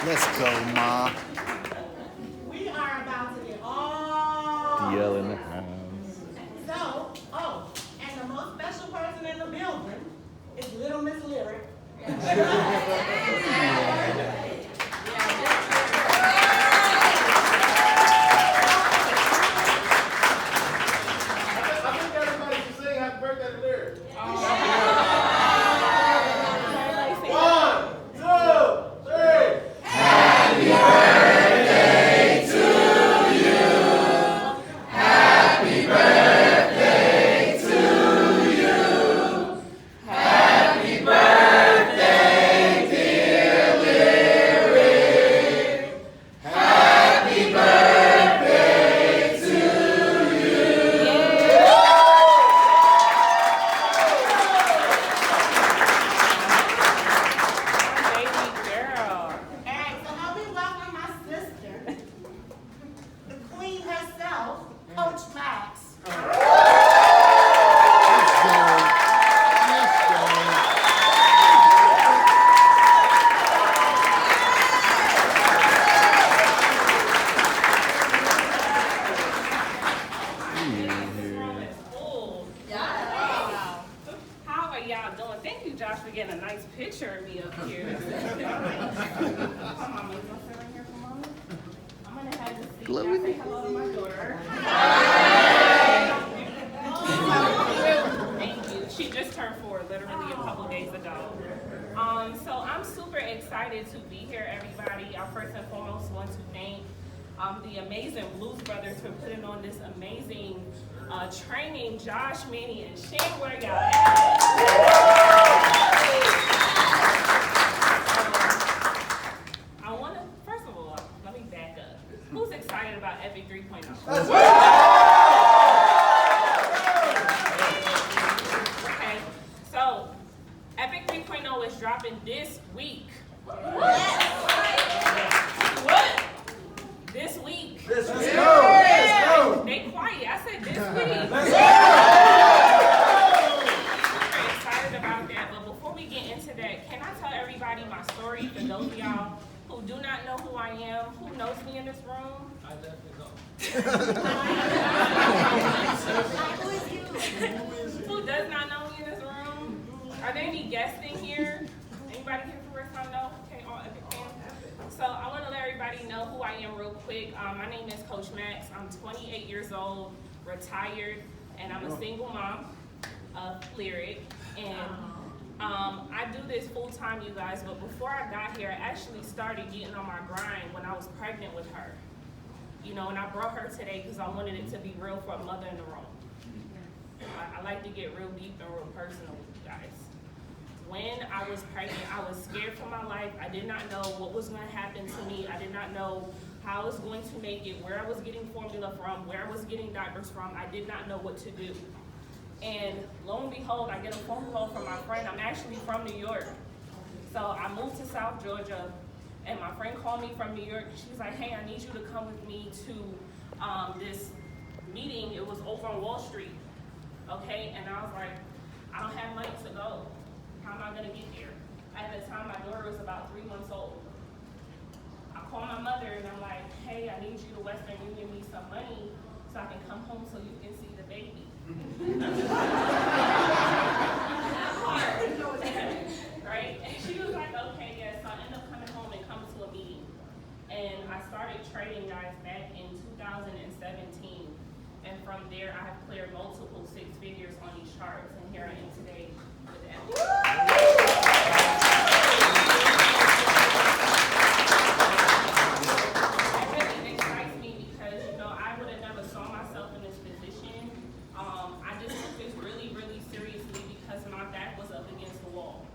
Let's go, Ma. We are about to get all DL in the house. So, and the most special person in the building is Little Miss Lyric. The amazing Blues Brothers for putting on this amazing training. Josh, Manny, and Shane, where y'all at? I want to, first of all, let me back up. Who's excited about Epic 3.0? Okay, so Epic 3.0 is dropping this week. What? This week. Let's go. They quiet. I said this week. Let's go. I'm super excited about that. But before we get into that, can I tell everybody my story for those of y'all who do not know who I am, who knows me in this room? I definitely don't. Who does not know me in this room? Are there any guests in here? Anybody here for the first time? No? Okay, all Epic fans. So I want to let everybody know who I am real quick. My name is Coach Max. I'm 28 years old, retired, and I'm a single mom of Lyric. And I do this full time, you guys, but before I got here, I actually started getting on my grind when I was pregnant with her. You know, and I brought her today because I wanted it to be real for a mother in the room. I like to get real deep and real personal with you guys. When I was pregnant, I was scared for my life. I did not know what was going to happen to me. I did not know how I was going to make it, where I was getting formula from, where I was getting diapers from. I did not know what to do. And lo and behold, I get a phone call from my friend. I'm actually from New York. So I moved to South Georgia, and my friend called me from New York. She was like, hey, I need you to come with me to this meeting. It was over on Wall Street, okay? And I was like, I don't have money to go. How am I gonna get there? At the time, my daughter was about 3 months old. I call my mother and I'm like, hey, I need you to Western Union me some money so I can come home so you can see the baby. Right? And she was like, okay, yes. So I ended up coming home and coming to a meeting. And I started trading, guys, back in 2017. And from there, I have cleared multiple 6 figures on these charts. And here I am today with the Epic. It really excites me because, you know, I would have never saw myself in this position. I just took this really, really seriously because my back was up against the wall.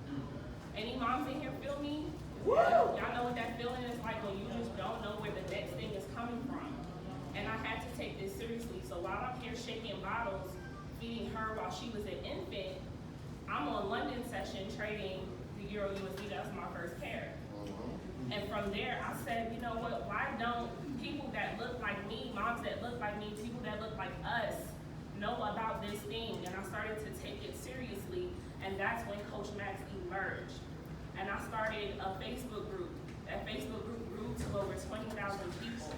Any moms in here feel me? Y'all know what that feeling is like when you just don't know where the next thing is coming from. And I had to take this seriously. So while I'm here shaking bottles, feeding her while she was an infant, I'm on London session trading the Euro USD. That was my first pair. And from there, I said, you know what, why don't people that look like me, moms that look like me, people that look like us, know about this thing? And I started to take it seriously, and that's when Coach Max emerged. And I started a Facebook group, That Facebook group grew to over 20,000 people.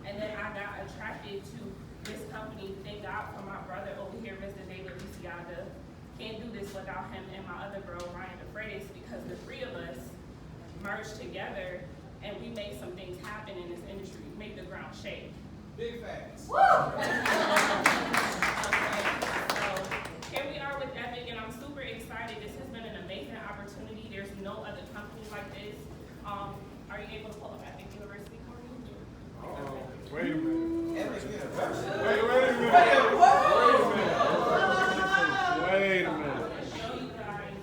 And then I got attracted to this company. Thank God for my brother over here, Mr. David Luciaga. Can't do this without him and my other girl, Ryan DeFreitas, because the three of us merged together and we made some things happen in this industry. We made the ground shake. Big facts. Woo! Okay, so here we are with Epic, and I'm super excited. This has been an amazing opportunity. There's no other company like this. Are you able to pull up Epic University for me? Wait a minute. Epic University. Wait a minute. Wait a minute. Show you guys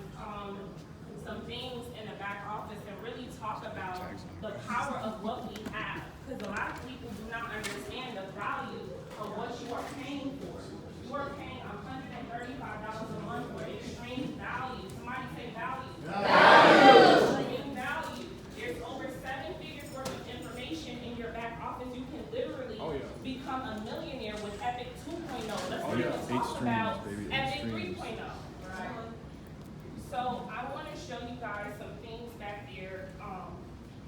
some things in the back office and really talk about the power of what we have. Because a lot of people do not understand the value of what you are paying for. You are paying $135 a month for extreme value. Somebody say value. Extreme value. There's over 7 figures worth of information in your back office. You can literally become a millionaire with Epic 2.0. Let's talk about Epic 3.0. Right? So I want to show you guys some things back there.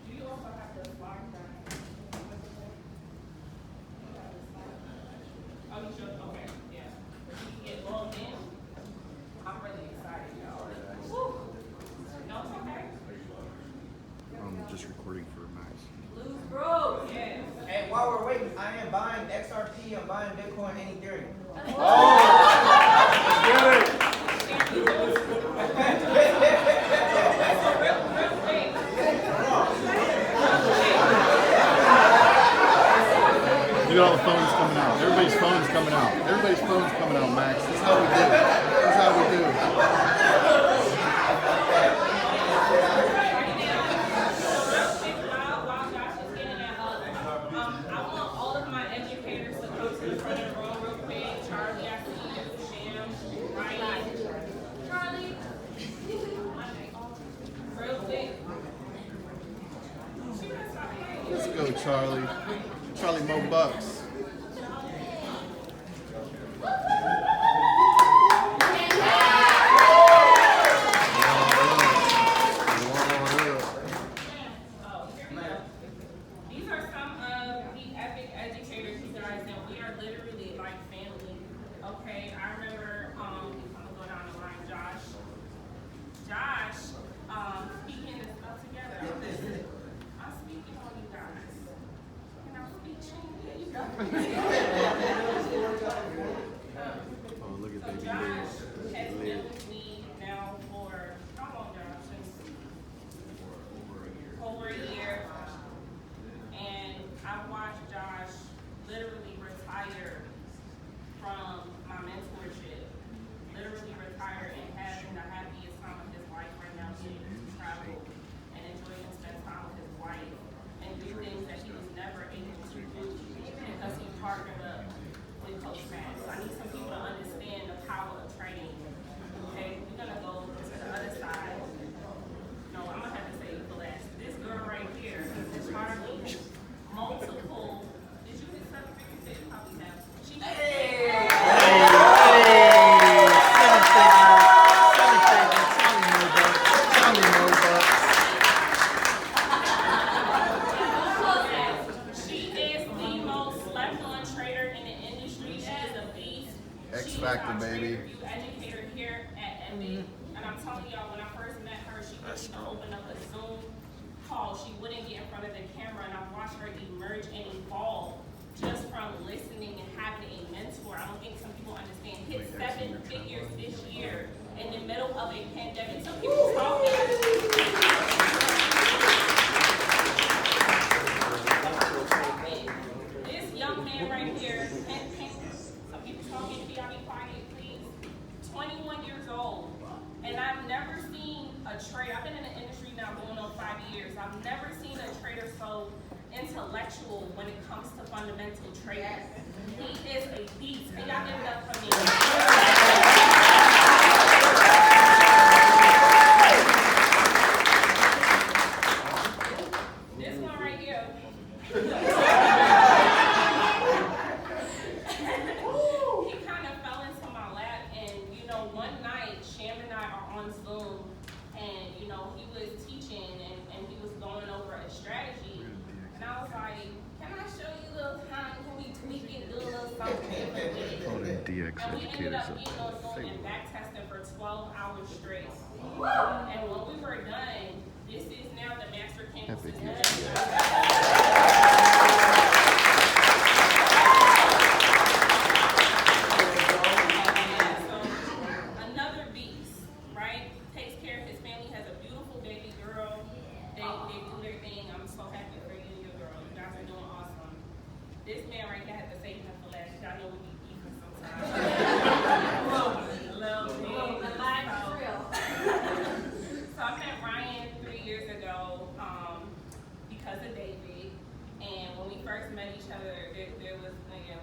Do you also have the slide back? Oh, you should? Okay, yeah. You can get logged in. I'm really excited, y'all. Woo. No, it's okay. I'm just recording for Max. Blues Bros, yes. And while we're waiting, I am buying XRP, I'm buying Bitcoin and Ethereum. Look at all the phones coming out. Everybody's phone's coming out. Everybody's phone's coming out, Max. This is how we do. This is how we do. While Josh is getting that up, I want all of my educators to come to the front of the room real quick. Charlie, I see you. Sham, Ryan. Charlie. Real quick. Let's go, Charlie. Charlie Mo Bucks. These are some of the Epic educators, you guys, and we are literally like family. Okay, I remember, I'm gonna go down the line, Josh, speaking this stuff together. I'm speaking on you guys. Can I speak to you? Oh, look at So baby Josh Liz. has been with me now for, how long, Josh? Since over a year. And I've watched Josh literally retire from my mentorship. Literally retire and having the happiest time of his life right now, getting to travel and enjoy and spend time with his wife and do things that he was never able to do because he partnered up with Coach Matt. So I need some people to understand the power of training. Okay, we're gonna go to the other side. No, I'm gonna have to say the last. This girl right here, Charlie, multiple. Did you hit 7 figures? You probably have. She She is the most slept-on trader in the industry. She is a beast. X She is Factor, our baby. trader view educator here at Epic. And I'm telling y'all, when I first met her, she couldn't even open up a Zoom call. She wouldn't get in front of the camera, and I've watched her emerge and evolve just from listening and having a mentor. I don't think some people understand. Hit 7 figures this year in the middle of a pandemic. Some people talking. This young man right here, some people talking, can y'all be quiet, please? 21 years old. And I've never seen a trader, I've been in the industry now going on 5 years. I've never seen a trader so intellectual when it comes to fundamental trading. He is a beast. Can y'all give it up for me? This one right here. He kind of fell into my lap, and one night, Sham and I are on Zoom, and he was teaching and he was going over a strategy. And I was like, can I show you a little time? Can we tweak it, do a little something different with it? All them DX And we ended educators up up getting on there. Zoom and back testing for 12 hours straight. And when we were done, this is now the master campus Epic. system. Another beast, right? Takes care of his family, has a beautiful baby girl. They do their thing. I'm so happy for you and your girl. You guys are doing awesome. This man right here had to save him for last. Y'all know we be beefing sometimes. So I met Ryan 3 years ago because of David. And when we first met each other, there was,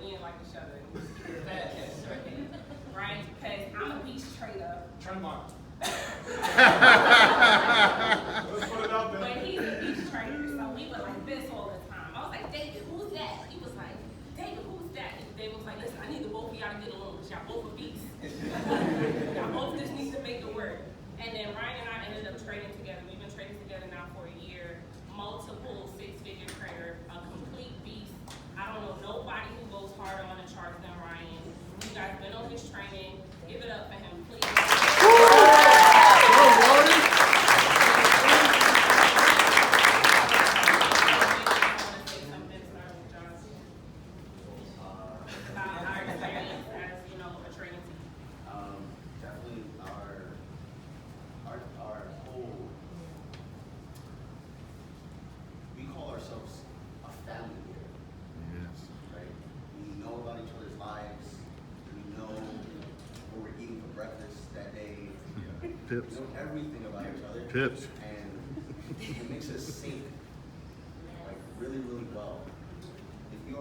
we didn't like each other. Right? Because I'm a beach trader. Trademark. But Let's put it out there. he's a beach trader, so we were like this all the time. I was like, David, who's that? He was like, David, who's that? And David was like, listen, I need the both of y'all to get along because y'all both are beasts. Y'all both just need to make it work. And then Ryan and I ended up trading together. We've been trading together now for a year. Multiple six-figure trader, a complete beast. I don't know nobody who goes harder on the charts than Ryan. You guys been on his training. Give it up for him, please. Definitely our whole, we call ourselves a family here, Yes. right? We know about each other's lives. We know what we're eating for breakfast that day. Pips. We know everything about each other. Pips. And it makes us sync like really, really well. If you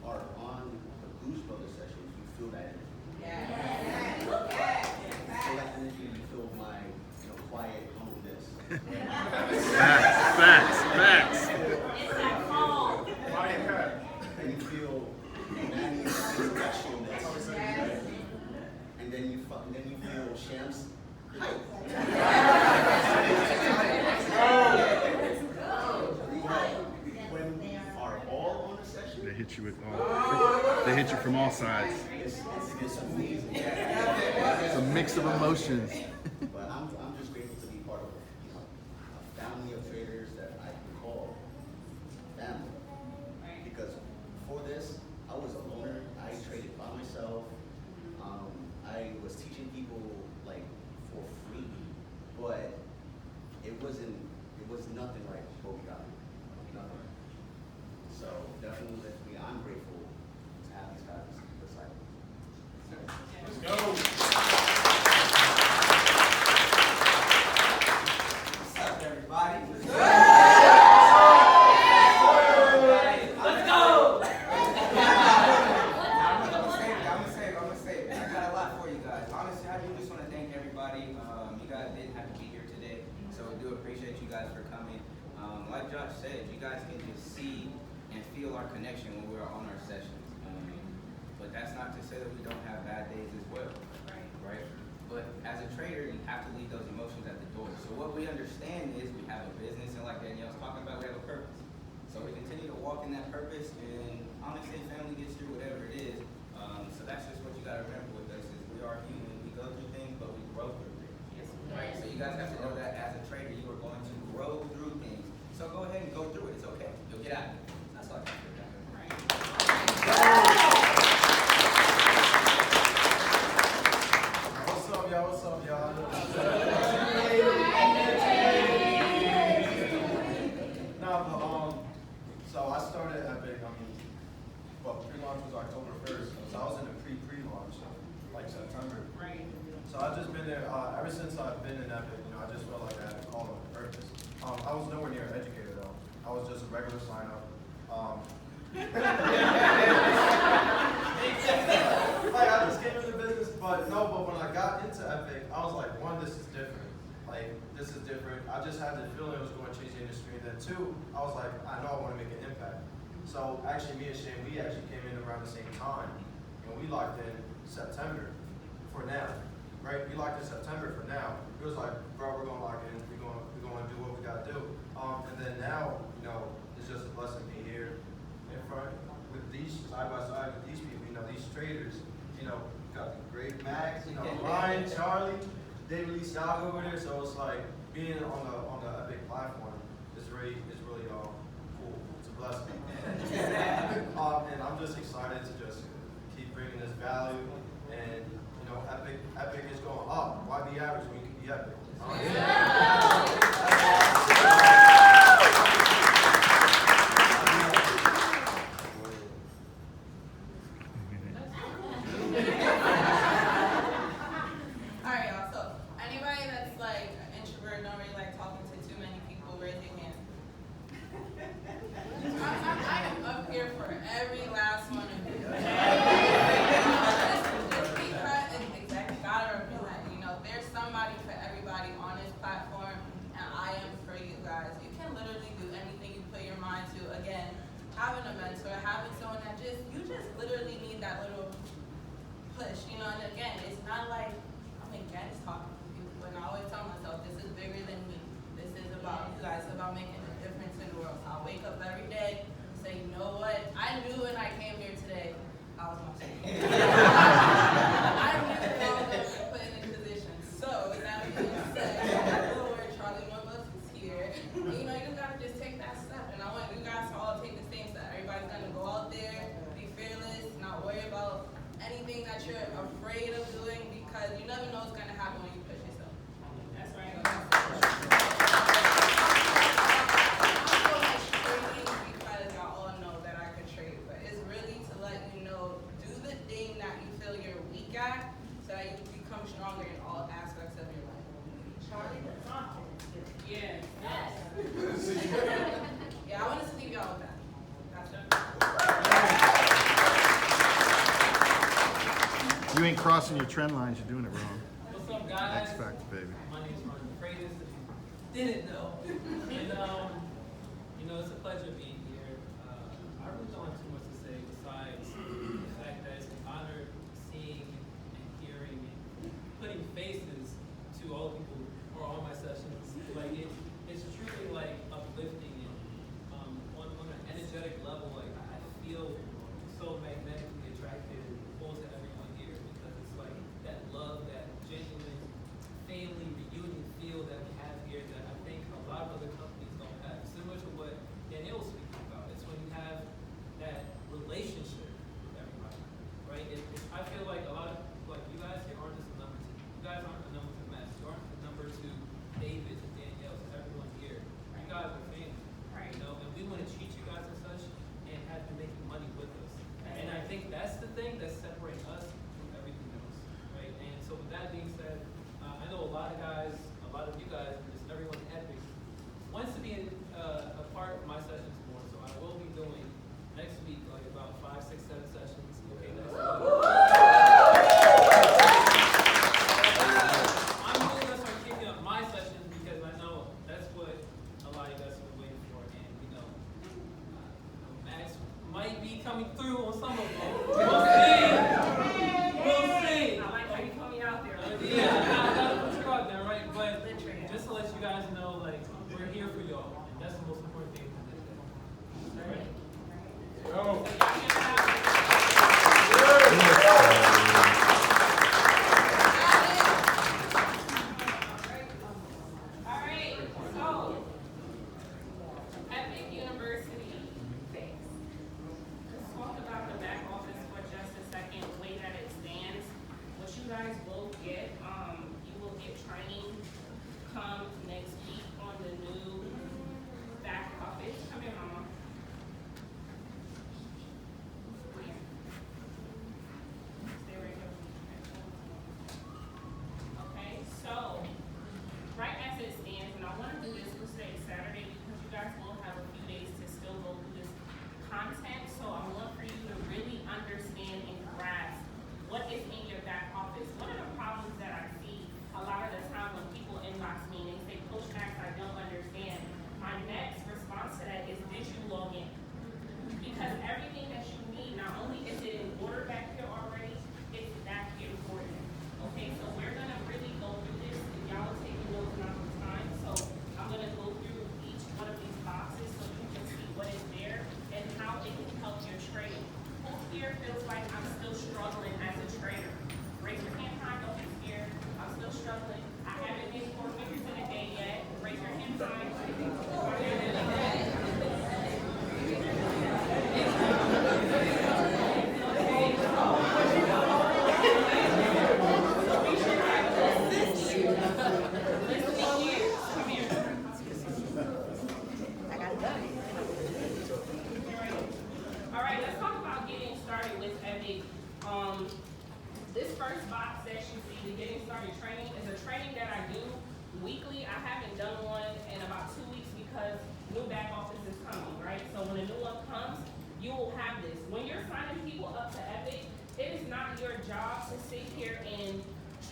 are on the Blues Brothers sessions, you feel that energy. You feel that energy, you feel my quiet humbleness. Facts. It's that call. Fire cut. And you feel Manny's intellectualness. And then you feel Sham's height. When we are all on a session, They hit you with they hit you from all sides. it's amazing. It's a mix of emotions. But I'm just grateful to be part of a family of traders that I can call family. Because before this, I was a loner. I traded by myself. I was teaching people like for free, but it was nothing like what we got. Nothing. So definitely, I'm grateful to have these guys beside me. Let's go. What's up, everybody? Let's go. I'm gonna save it. I got a lot for you guys. Honestly, I do just want to thank everybody. You guys didn't have to be here today, so we do appreciate you guys for coming. Like Josh said, you guys can just see and feel our connection when we're on our sessions. But that's not to say that we don't have bad days as well, right? But as a trader, you have to leave those emotions at the door. So what we understand is we have a business, and like Danielle's talking about, we have a purpose. So we continue to walk in that purpose, and honestly, family gets through whatever it is. So that's just what you got to remember with us is we are human. We go through things, but we grow through things. Right? So you guys have to know that as a trader, you are going to grow through things. So go ahead and go through it. It's okay. You'll get out of it. That's all I got for you. What's up, y'all? What's up, y'all? So I started Epic, pre-launch was October 1st, so I was in the pre-launch, like September. Right. So I've just been there, ever since I've been in Epic, I just felt like I had a call and a purpose. I was nowhere near an educator though. I was just a regular sign-up. Like I just came into business, but when I got into Epic, I was like, one, this is different. Like, this is different. I just had the feeling it was going to change the industry. And then two, I was like, I know I want to make an impact. So actually, me and Shane, we actually came in around the same time. And we locked in September for now, right? We locked in September for now. it was like, bro, we're gonna lock in. We're gonna do what we gotta do. And then now, you know, it's just a blessing being here in front with these side by side with these people. You know, these traders. You know, got the great Max. You know, Ryan, Charlie, David Lee Scott over there. So it's like being on the Epic platform is really cool. It's a blessing. And I'm just excited to just keep bringing this value. And you know, Epic is going up. Why be average when you can be epic? Alright, y'all. So, anybody that's like an introvert, don't really like talking to too many people, raise your hand. I am up here for every last one of you. Just because, exactly, gotta represent. You know, there's somebody for everybody on this platform, and I am for you guys. You can literally do anything you put your mind to. Again, having a mentor, having someone that you just literally need that little push, you know. And again, it's not like I'm against talking to people, but I always tell myself this is bigger than me. This is about you guys. It's about making a difference in the world. So I wake up every day and say, you know what? I knew when I came here today, I was my I knew that I was going to be put in a position. So with that being said, Lord, Charlie Norbucks is here. And, you know, you gotta just take that step, and I want you guys to all take the same step. Everybody's gonna go out there, be fearless, not worry about anything that you're afraid of doing, because you never know what's gonna happen when you push yourself. That's right. I'm so much trading because y'all all know that I could trade, but it's really to let you know, do the thing that you feel you're weak at, so that you become stronger in all aspects of your life. Charlie, the confidence. Yeah. Yeah, I wanted to leave y'all with that. That's it. You ain't crossing your trend lines. You're doing it wrong. What's up, guys? X Factor, baby. My name is Martin Freitas. If you didn't know. And, you know, it's a pleasure being here. I really don't have too much to say besides the fact that it's an honor seeing and hearing and putting faces to all the people who are on my sessions. Like, it's truly, like, uplifting and on an energetic level, like, I feel so magnetically attracted and pulled to everyone here because it's like that love, that genuine family reunion feel that we have here that I think a lot of other companies don't have. Similar to what Danielle was speaking about. It's when you have that relationship with everybody, right? I feel like a lot of, like, you guys here aren't just a number to, you guys aren't a number to Matt, you aren't a number to David, to Danielle, to everyone here. You guys are family, you know, and we want to treat you guys as such and have you making money with us. And I think that's the thing that separates us from everything else, right? And so with that being said, I know a lot of you guys, and just everyone at Epic wants to be a part of my sessions more. So I will be doing next week, like about 5, 6, 7 sessions. Okay, next week. I'm really gonna start kicking up my sessions because I know that's what a lot of you guys have been waiting for, and you know, Max might be coming through on some of them. We'll see. We'll see. I like how you put me out there. Yeah, I gotta put you out there, right? But just to let you guys know, like, we're here for y'all, and that's the most important thing for this day. All right? Go. Alright, so Epic University. Let's talk about the back office for just a second, the way that it stands. What you guys will get, you will get training come next week on the new back office. Come here, Mama. Stay right here. Okay, so right as it stands, and I want to do this for today, Saturday, because you guys will have a few days to still go through this content. So I want for you to really understand and grasp what is in your back office. One of the problems that I see a lot of the time when people inbox me and they say, Coach Max, I don't understand. My next response to that is, did you log in? Because everything that you need, not only is it in order back here already, it's back here for you. Okay, so we're gonna really go through this, and y'all will take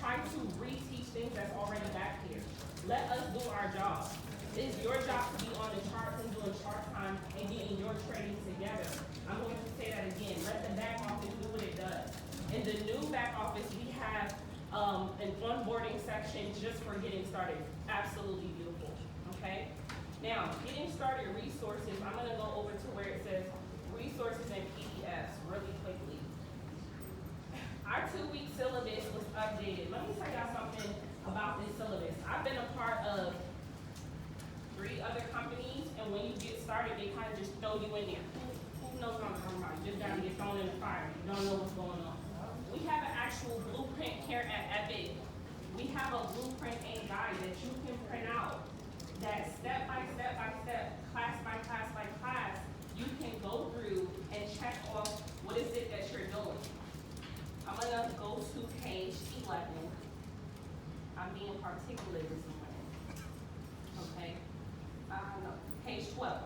try to reteach things that's already back here. Let us do our job. It's your job to be on the charts and doing chart time and getting your trading together. I'm going to say that again. Let the back office do what it does. In the new back office, we have an onboarding section just for getting started. Absolutely beautiful, okay? Now, getting started resources, I'm gonna go over to where it says resources and PDFs really quickly. Our 2-week syllabus was updated. Let me tell y'all something about this syllabus. I've been a part of 3 other companies, and when you get started, they kind of just throw you in there. Who knows what I'm talking about? You just gotta get thrown in the fire. You don't know what's going on. We have an actual blueprint here at Epic. We have a blueprint and guide that you can print out. That step by step by step, class by class by class, you can go through and check off what is it that you're doing. I'm gonna go to page 11. I'm being particular this morning. Okay? No, page 12.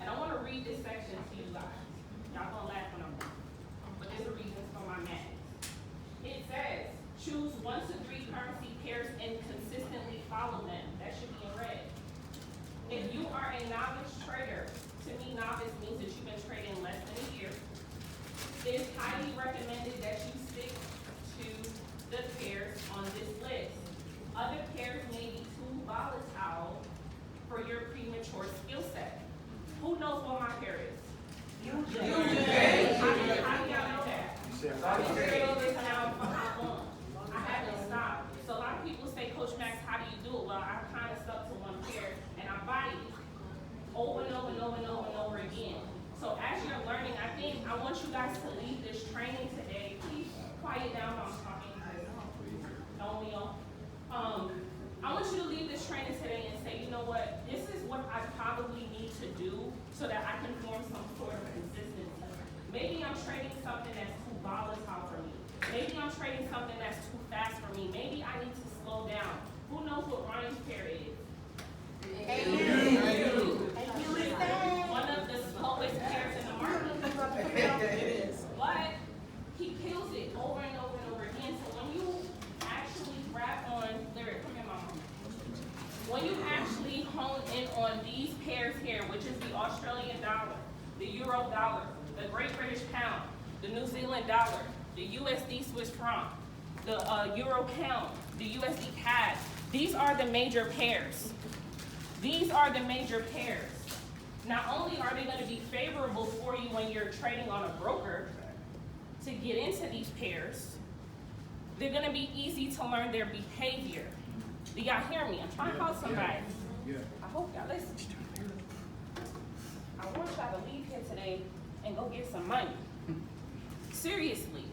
And I wanna read this section to you guys. Y'all gonna laugh when I'm done. But there's a reason for my madness. It says, choose 1 to 3 currency pairs and consistently follow them. That should be in red. If you are a novice trader, to me novice means that you've been trading less than a year. It is highly recommended that you stick to the pairs on this list. Other pairs may be too volatile for your premature skill set. Who knows what my pair is? You do. How do y'all know that? I've been trading this now for how long? I haven't stopped. So a lot of people say, Coach Max, how do you do it? Well, I kind of stuck to one pair and I buy it over and over and over and over and over again. So as you're learning, I want you guys to leave this training today. Please quiet down while I'm talking. Don't we all? I want you to leave this training today and say, you know what? This is what I probably need to do so that I can form some sort of consistency. Maybe I'm trading something that's too volatile for me. Maybe I'm trading something that's too fast for me. Maybe I need to slow down. Who knows what Ryan's pair is? One of the slowest pairs in the market. But he kills it over and over and over again. So when you actually grab on, Lyric, come here, mama. When you actually hone in on these pairs here, which is the Australian dollar, the Euro dollar, the Great British Pound, the New Zealand dollar, the USD Swiss franc, the Euro pound, the USD CAD, these are the major pairs. These are the major pairs. Not only are they going to be favorable for you when you're trading on a broker to get into these pairs, they're going to be easy to learn their behavior. Do y'all hear me? I'm trying to help somebody. I hope y'all listen. I want y'all to leave here today and go get some money. Seriously.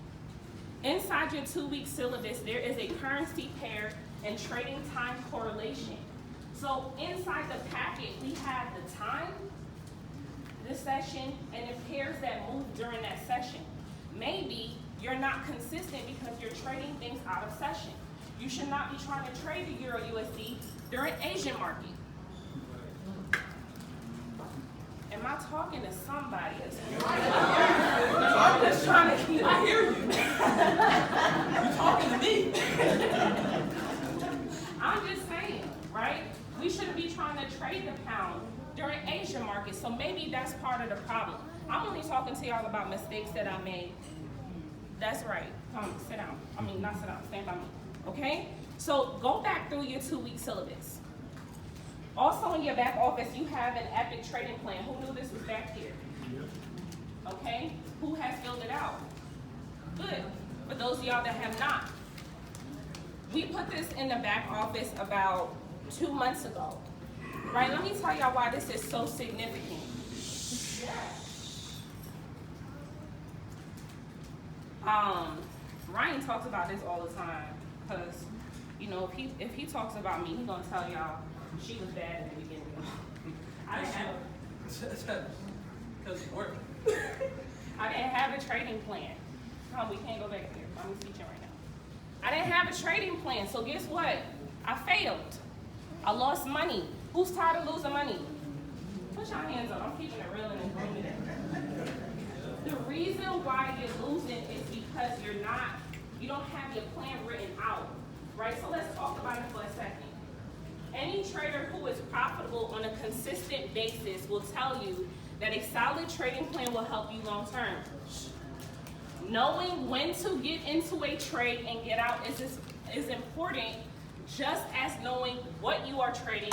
Inside your 2-week syllabus, there is a currency pair and trading time correlation. So inside the packet, we have the time, the session, and the pairs that move during that session. Maybe you're not consistent because you're trading things out of session. You should not be trying to trade the Euro USD during Asian market. Am I talking to somebody? I'm just trying to keep. I hear you. You're talking to me. I'm just saying, right? We shouldn't be trying to trade the pound during Asian markets, so maybe that's part of the problem. I'm only talking to y'all about mistakes that I made. That's right. Come, sit down. I mean, not sit down, stand by me. Okay? So go back through your 2-week syllabus. Also in your back office, you have an Epic trading plan. Who knew this was back here? Okay? Who has filled it out? Good. For those of y'all that have not. We put this in the back office about 2 months ago. Right? Let me tell y'all why this is so significant. Ryan talks about this all the time because, you know, if he talks about me, he's gonna tell y'all she was bad in the beginning. I didn't have because it worked. I didn't have a trading plan. No, we can't go back there. I'm teaching right now. I didn't have a trading plan, so guess what? I failed. I lost money. Who's tired of losing money? Put your hands up. I'm keeping it real in this room today. The reason why you're losing is because you don't have your plan written out. right? So let's talk about it for a second. Any trader who is profitable on a consistent basis will tell you that a solid trading plan will help you long term. Knowing when to get into a trade and get out is important, just as knowing what you are trading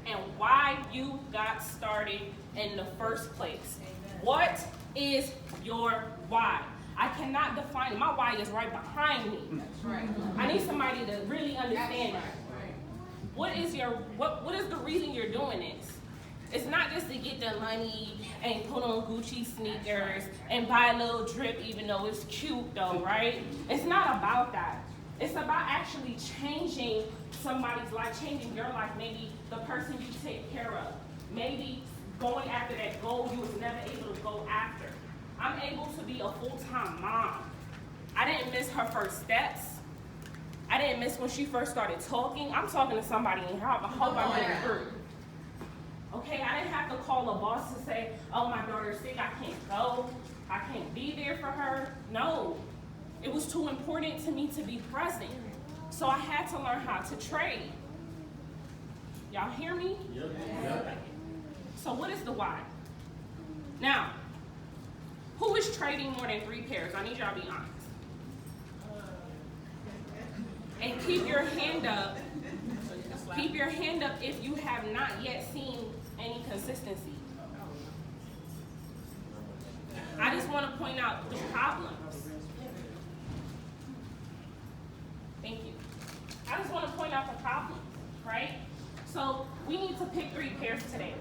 and why you got started in the first place. What is your why? I cannot define it. My why is right behind me. That's right. I need somebody to really understand it. What is the reason you're doing this? It's not just to get the money and put on Gucci sneakers and buy a little drip even though it's cute though, right? It's not about that. It's about actually changing somebody's life, changing your life, maybe the person you take care of. Maybe going after that goal you was never able to go after. I'm able to be a full-time mom. I didn't miss her first steps. I didn't miss when she first started talking. I'm talking to somebody in here. I hope I'm getting through. Okay, I didn't have to call a boss to say, oh, my daughter's sick, I can't go. I can't be there for her. No, it was too important to me to be present. So I had to learn how to trade. Y'all hear me? Yep. So what is the why? Now, who is trading more than 3 pairs? I need y'all to be honest. And keep your hand up. Keep your hand up if you have not yet seen any consistency. I just want to point out the problems. Thank you. I just want to point out the problems, right? So we need to pick 3 pairs today.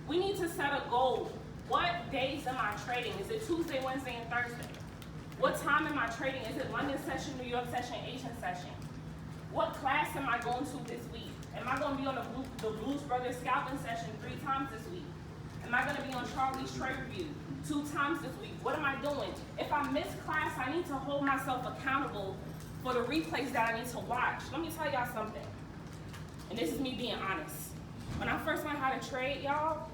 We need to set a goal. What days am I trading? Is it Tuesday, Wednesday, and Thursday? What time am I trading? Is it London session, New York session, Asian session? What class am I going to this week? Am I going to be on the Blues Brothers scalping session 3 times this week? Am I going to be on Charlie's trade review 2 times this week? What am I doing? If I miss class, I need to hold myself accountable for the replays that I need to watch. Let me tell y'all something. And this is me being honest. When I first learned how to trade, y'all,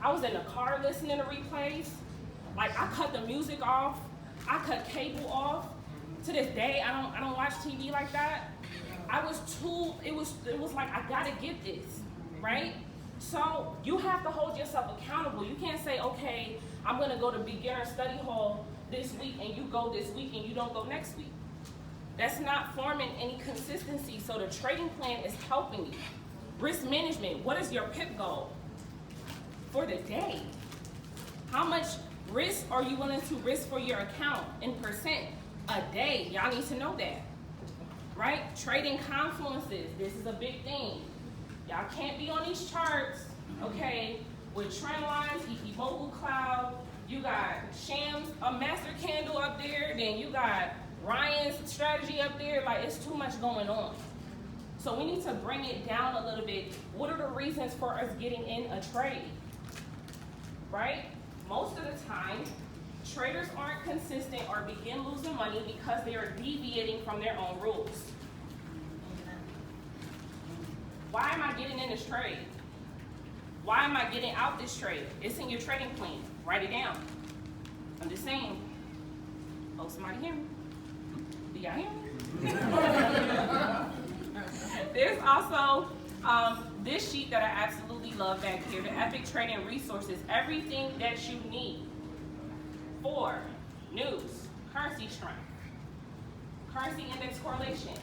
I was in the car listening to replays. Like, I cut the music off. I cut cable off. To this day, I don't watch TV like that. It was like, I gotta get this, right? So you have to hold yourself accountable. You can't say, okay, I'm gonna go to beginner study hall this week and you go this week and you don't go next week. That's not forming any consistency. So the trading plan is helping you. Risk management, what is your PIP goal for the day? How much risk are you willing to risk for your account in percent a day? Y'all need to know that, right? Trading confluences, this is a big thing. Y'all can't be on these charts, okay, with trend lines, Mobile Cloud, you got Shams, a master candle up there, then you got Ryan's strategy up there. Like, it's too much going on. So we need to bring it down a little bit. What are the reasons for us getting in a trade, right? Most of the time, traders aren't consistent or begin losing money because they are deviating from their own rules. Why am I getting in this trade? Why am I getting out this trade? It's in your trading plan. Write it down. I'm just saying. Oh, somebody hear me? Do y'all hear me? There's also this sheet that I absolutely love back here, the Epic Trading Resources, everything that you need for news, currency strength, currency index correlation,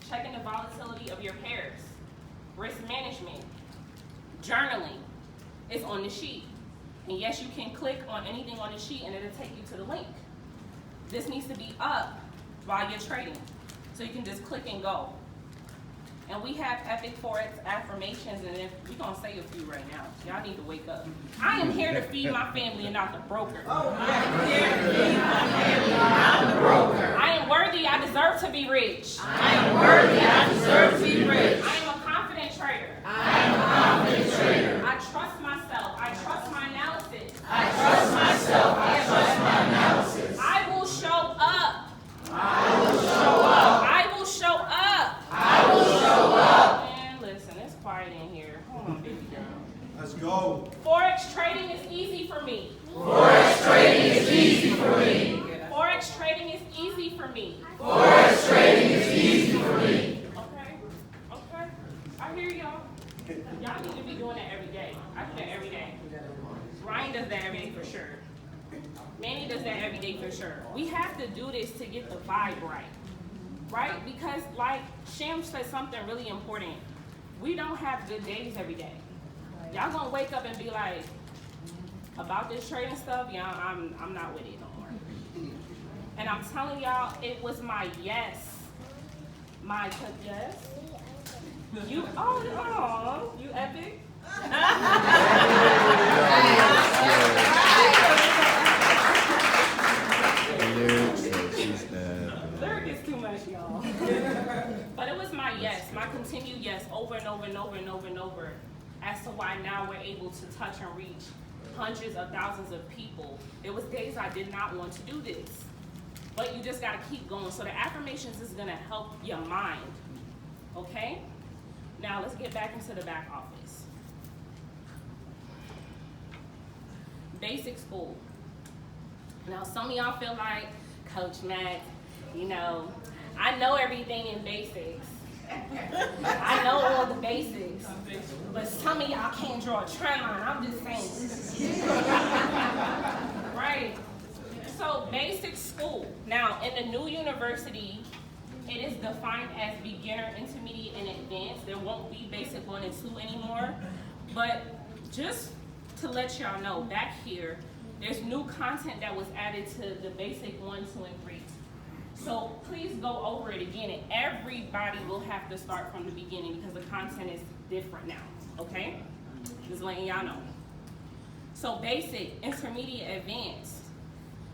checking the volatility of your pairs, risk management, journaling is on the sheet. And yes, you can click on anything on the sheet and it'll take you to the link. This needs to be up while you're trading. So you can just click and go. And we have Epic Forex affirmations, and if we're gonna say a few right now. Y'all need to wake up. I am here to feed my family and not the broker. I am here to feed my family and not the broker. I am worthy, I deserve to be rich. I am worthy, I deserve to be rich. I am a confident trader. I am a confident trader. I trust myself. I trust my analysis. I trust myself. I trust my analysis. I will show up. I will show up. I will show up. I will show up. Man, listen, it's quiet in here. Hold on, baby girl. Let's go. Forex trading is easy for me. Forex trading is easy for me. Forex Forex trading is easy for me. Forex trading is easy for me. Okay. I hear y'all. Y'all need to be doing that every day. I do that every day. Ryan does that every day for sure. Manny does that every day for sure. We have to do this to get the vibe right. Right? Because like Sham said something really important. We don't have good days every day. Y'all gonna wake up and be like, about this trading stuff, yeah, I'm not with it no more. And I'm telling y'all, it was my yes. My yes. You you epic. Lyric is too much, y'all. But it was my yes, my continued yes, over and over and over and over and over, as to why now we're able to touch and reach hundreds of thousands of people. There was days I did not want to do this, but you just gotta keep going. So the affirmations is gonna help your mind, okay? Now let's get back into the back office. Basic school. Now some of y'all feel like, Coach Mac, you know, I know everything in basics. I know all the basics, but some of y'all can't draw a trend line. I'm just saying. Right? So basic school. Now in the new university, it is defined as beginner, intermediate, and advanced. There won't be basic 1 and 2 anymore. But just to let y'all know, back here, there's new content that was added to the basic 1, 2, and 3. So please go over it again, and everybody will have to start from the beginning because the content is different now, okay? Just letting y'all know. So basic, intermediate, advanced.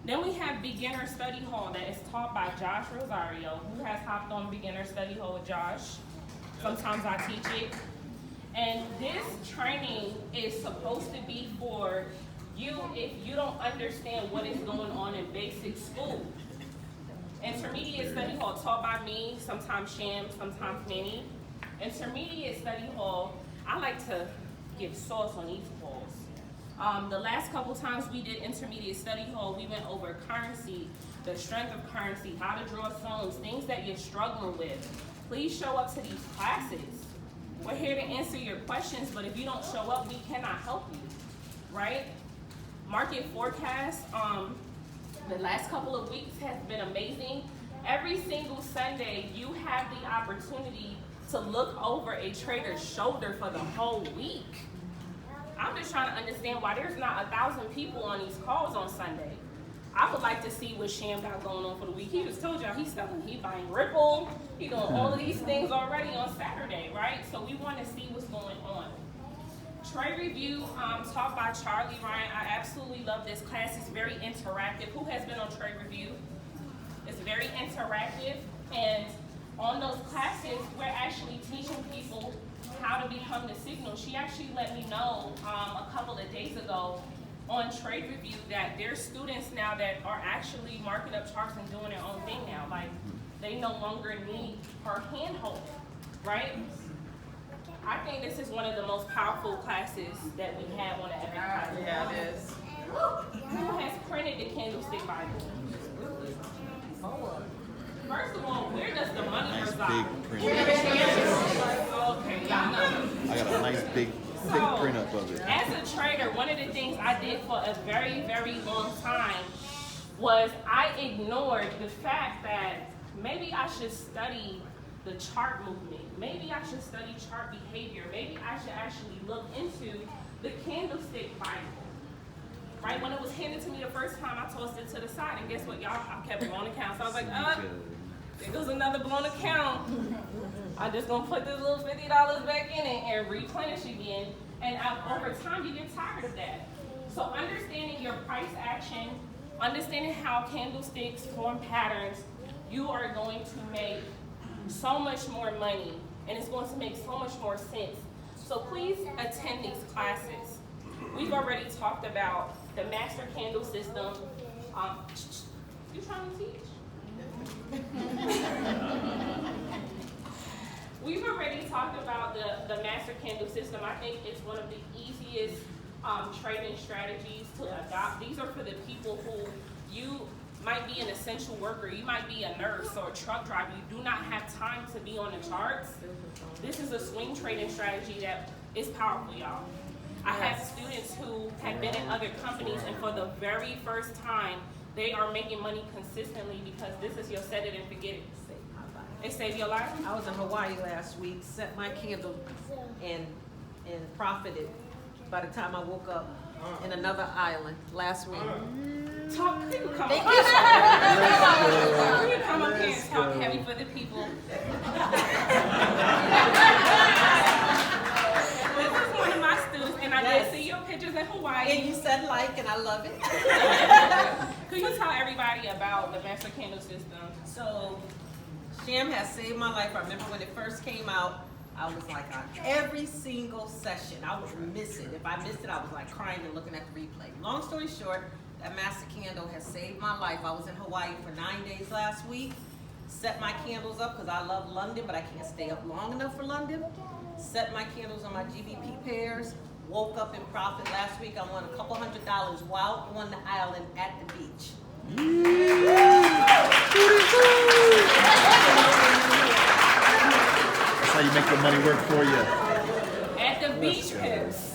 Then we have beginner study hall that is taught by Josh Rosario, who has hopped on beginner study hall with Josh. Sometimes I teach it. And this training is supposed to be for you if you don't understand what is going on in basic school. Intermediate study hall taught by me, sometimes Sham, sometimes Manny. Intermediate study hall, I like to give sauce on these halls. The last couple times we did intermediate study hall, we went over currency, the strength of currency, how to draw zones, things that you're struggling with. Please show up to these classes. We're here to answer your questions, but if you don't show up, we cannot help you, right? Market forecast, the last couple of weeks has been amazing. Every single Sunday, you have the opportunity to look over a trader's shoulder for the whole week. I'm just trying to understand why there's not 1,000 people on these calls on Sunday. I would like to see what Sham got going on for the week. He just told y'all he's selling, he buying Ripple, he doing all of these things already on Saturday, right? So we want to see what's going on. Trade review taught by Charlie Ryan. I absolutely love this class. It's very interactive. Who has been on trade review? It's very interactive, and on those classes, we're actually teaching people how to become the signal. She actually let me know a couple of days ago on trade review that there's students now that are actually marking up charts and doing their own thing now. Like, they no longer need her handhold, right? I think this is one of the most powerful classes that we have on the Epic platform. Yeah, it is. Who has printed the Candlestick Bible? First of all, where does the money reside? Big print. Okay, y'all know. I got a nice big print up of it. As a trader, one of the things I did for a very, very long time was I ignored the fact that maybe I should study the chart movement. Maybe I should study chart behavior. Maybe I should actually look into the Candlestick Bible. Right? When it was handed to me the first time, I tossed it to the side, and guess what, y'all? I kept blown accounts. So I was like, there goes another blown account. I'm just gonna put this little $50 back in it and replenish again. And over time, you get tired of that. So understanding your price action, understanding how candlesticks form patterns, you are going to make so much more money, and it's going to make so much more sense. So please attend these classes. We've already talked about the master candle system. You trying to teach? We've already talked about the master candle system. I think it's one of the easiest trading strategies to adopt. These are for the people who you might be an essential worker, you might be a nurse or a truck driver, you do not have time to be on the charts, this is a swing trading strategy that is powerful, y'all. I have students who have been in other companies, and for the very first time, they are making money consistently because this is your set it and forget it. It saved your life? I was in Hawaii last week, set my candle and profited by the time I woke up in another island last week. Talk, can you come Thank up? you. Can you come up here and talk heavy for the people? This is one of my students, and I did see your pictures in Hawaii. And you said like, and I love it. Could you tell everybody about the master candle system? So, Sham has saved my life. I remember when it first came out, I was like on every single session. I would miss it. If I missed it, I was like crying and looking at the replay. Long story short, that master candle has saved my life. I was in Hawaii for 9 days last week. Set my candles up because I love London, but I can't stay up long enough for London. Set my candles on my GBP pairs. Woke up in profit last week. I won a couple $100 while on the island at the beach. That's how you make the money work for you. At the beach pips.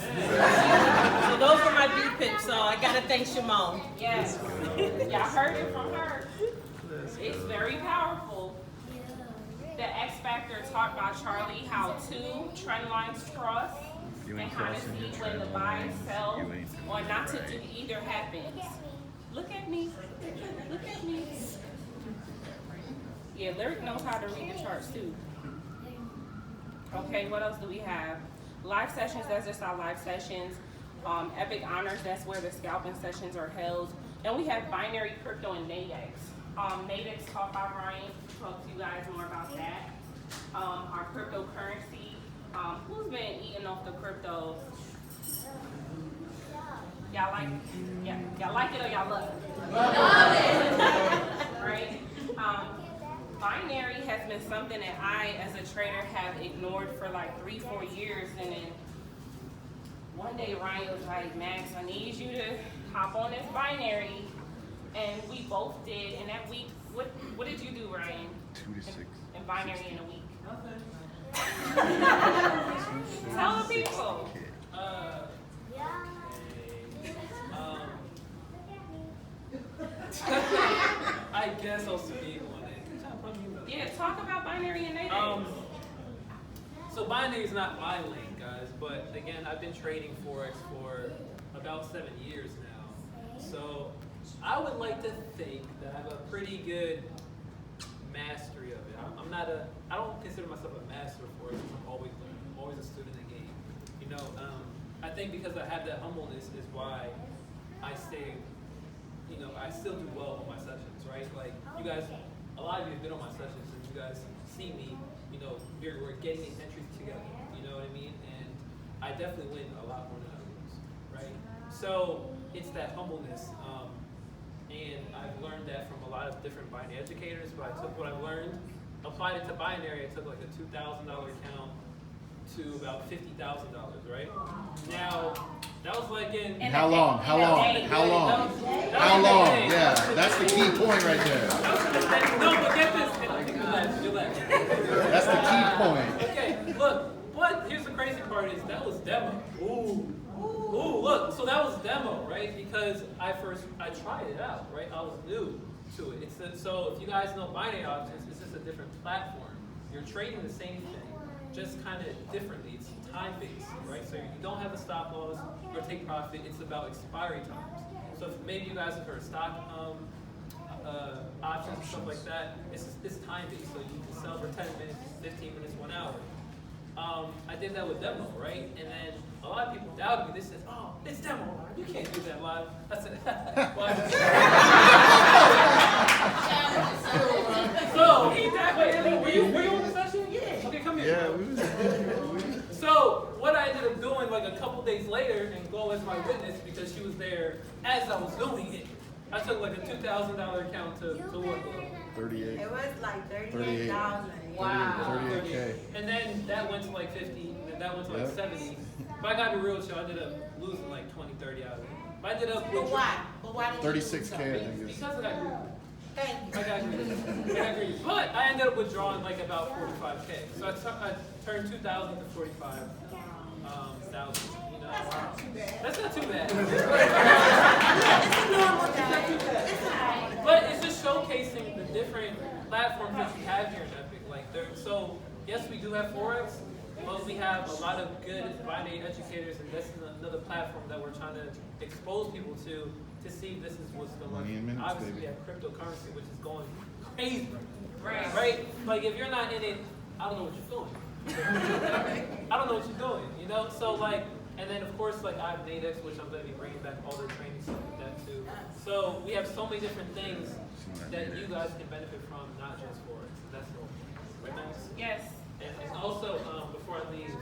So those were my beach pips. So I gotta thank Shimon. Yes. Y'all heard it from her. It's very powerful. The X Factor taught by Charlie how to trend lines cross and how to see when the buy and sell or not to do either happens. Look at me. Look at me. Yeah, Lyric knows how to read the charts too. Okay, what else do we have? Live sessions, that's just our live sessions. Epic Honors, that's where the scalping sessions are held. And we have binary crypto and Nadex. Nadex taught by Ryan, talk to you guys more about that. Our cryptocurrency, who's been eating off the crypto? Y'all like it? Yeah, y'all like it or y'all love it? Love it! Right? Binary has been something that I, as a trader, have ignored for like 3-4 years, and then one day Ryan was like, Max, I need you to hop on this binary, and we both did, and that week, what did you do, Ryan? 2 to 6. In binary in a week? Tell the people. I guess I'll speak on it. Yeah, talk about binary and Nadex. So binary is not my lane, guys, but again, I've been trading Forex for about 7 years now. So I would like to think that I have a pretty good mastery of it. I don't consider myself a master of Forex. I'm always learning. I'm always a student in the game. You know, I think because I have that humbleness is why I stay, you know, I still do well on my sessions, right? Like you guys, a lot of you have been on my sessions and you guys see me, you know, we're getting these entries together, you know what I mean? And I definitely win a lot more than I lose, right? So it's that humbleness, and I've learned that from a lot of different binary educators, but I took what I learned, applied it to binary. I took like a $2,000 account to about $50,000, right? Now, that was like in... How long? How long? How long? How long? Yeah, that's the key point right there. No, but get this. Relax. That's the key point. Okay, look, but here's the crazy part is that was demo. Ooh, look, so that was demo, right? Because I tried it out, right? I was new to it. So if you guys know binary options, it's just a different platform. You're trading the same thing, just kind of differently. It's time-based, right? So you don't have a stop loss or take profit. It's about expiry times. So if maybe you guys have heard stock options and stuff like that, it's time-based. So you can sell for 10 minutes, 15 minutes, 1 hour. I did that with demo, right? And then a lot of people doubted me. They said, "Oh, it's demo. You can't do that live." I said, "So, were you on the session? Yeah. Okay, come here. Yeah. So what I ended up doing like a couple days later and go as my witness because she was there as I was doing it. I took like a $2,000 account to what? 38. It was like 38. $38,000. Wow. 38K. And then that went to like 50, and then that went to like 70. But I got to be real with you, I ended up losing like 20, 30 out of it. But I ended up But why? But why did you lose 36K, I think it is. because of that group. Thank you. I got greedy. But I ended up withdrawing like about 45K. So I turned 2,000 to 45,000. You know, that's not too bad. But it's just showcasing the different platforms that you have here in Epic. Like, so yes, we do have Forex, but we have a lot of good binary educators, and this is another platform that we're trying to expose people to see if this is what's going on. Obviously, we have cryptocurrency, which is going crazy. Right? Like, if you're not in it, I don't know what you're doing. I don't know what you're doing, you know? So, like, and then, of course, like, I have Nadex, which I'm going to be bringing back all the training stuff like that, too. So, we have so many different things that you guys can benefit from, not just Forex. That's the whole thing. Right, Max? Yes. And also, before I leave,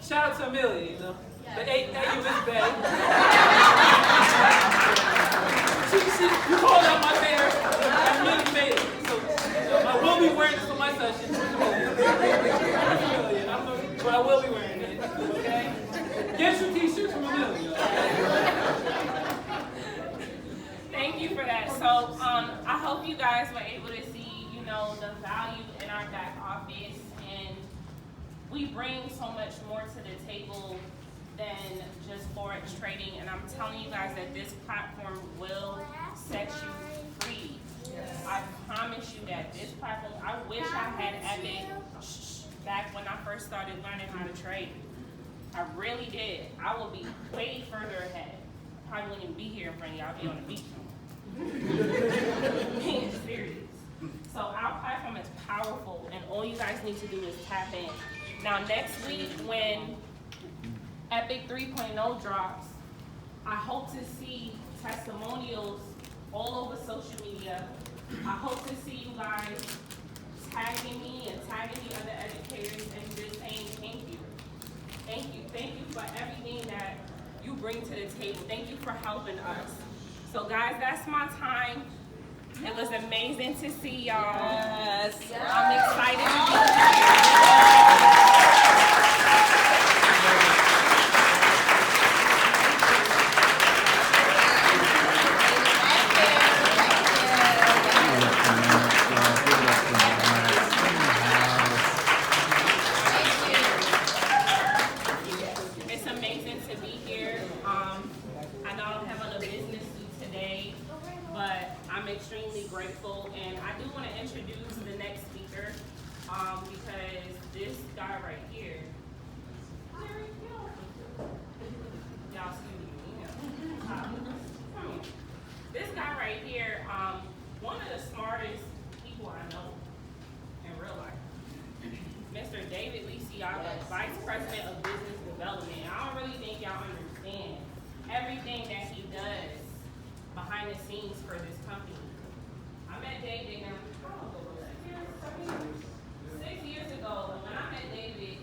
shout out to Amelia, you know? But hey, you Miss Bay. You called out my hair, and Amelia made it. So, I will be wearing this for my session. I don't know, but I will be wearing it, okay? Get your t-shirts from Amelia. Thank you for that. So I hope you guys were able to see, you know, the value in our back office, and we bring so much more to the table than just Forex trading. And I'm telling you guys that this platform will set you free. I promise you that this platform, I wish I had Epic back when I first started learning how to trade. I really did. I will be way further ahead. Probably wouldn't even be here in front of y'all. I'll be on the beach. Being serious. So our platform is powerful, and all you guys need to do is tap in. Now next week, when Epic 3.0 drops, I hope to see testimonials all over social media. I hope to see you guys tagging me and tagging the other educators and just saying thank you. Thank you. Thank you for everything that you bring to the table. Thank you for helping us. So guys, that's my time. It was amazing to see y'all. Yes. I'm excited to be It's amazing to be here. I know I don't have on a business suit today, but I'm extremely grateful, and I do want to introduce the next speaker, because this guy right here, y'all excuse me, this guy right here, one of the smartest people I know in real life, Mr. David Lisiaga, Vice President of Business Development. I don't really think y'all understand everything that he does behind the scenes for this company. I met David now, 6 years ago, and when I met David,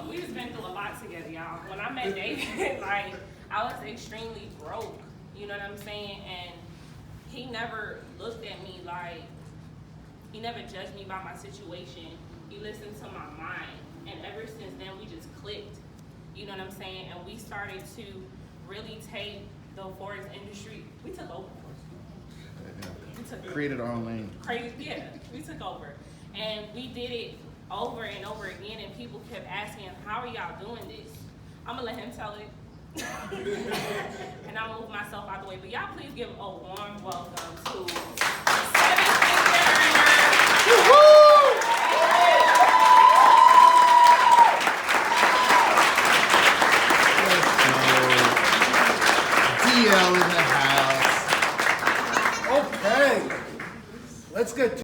we just been through a lot together, y'all. When I met David, like, I was extremely broke, you know what I'm saying? And he never looked at me like, he never judged me by my situation. He listened to my mind. And ever since then, we just clicked. You know what I'm saying? And we started to really take the Forex industry. We took over. Created our own lane. Crazy, yeah, we took over. And we did it over and over again, and people kept asking, how are y'all doing this? I'm gonna let him tell it. And I'm gonna move myself out the way. But y'all please give a warm welcome to 7-figure DL in the house. Okay. Let's get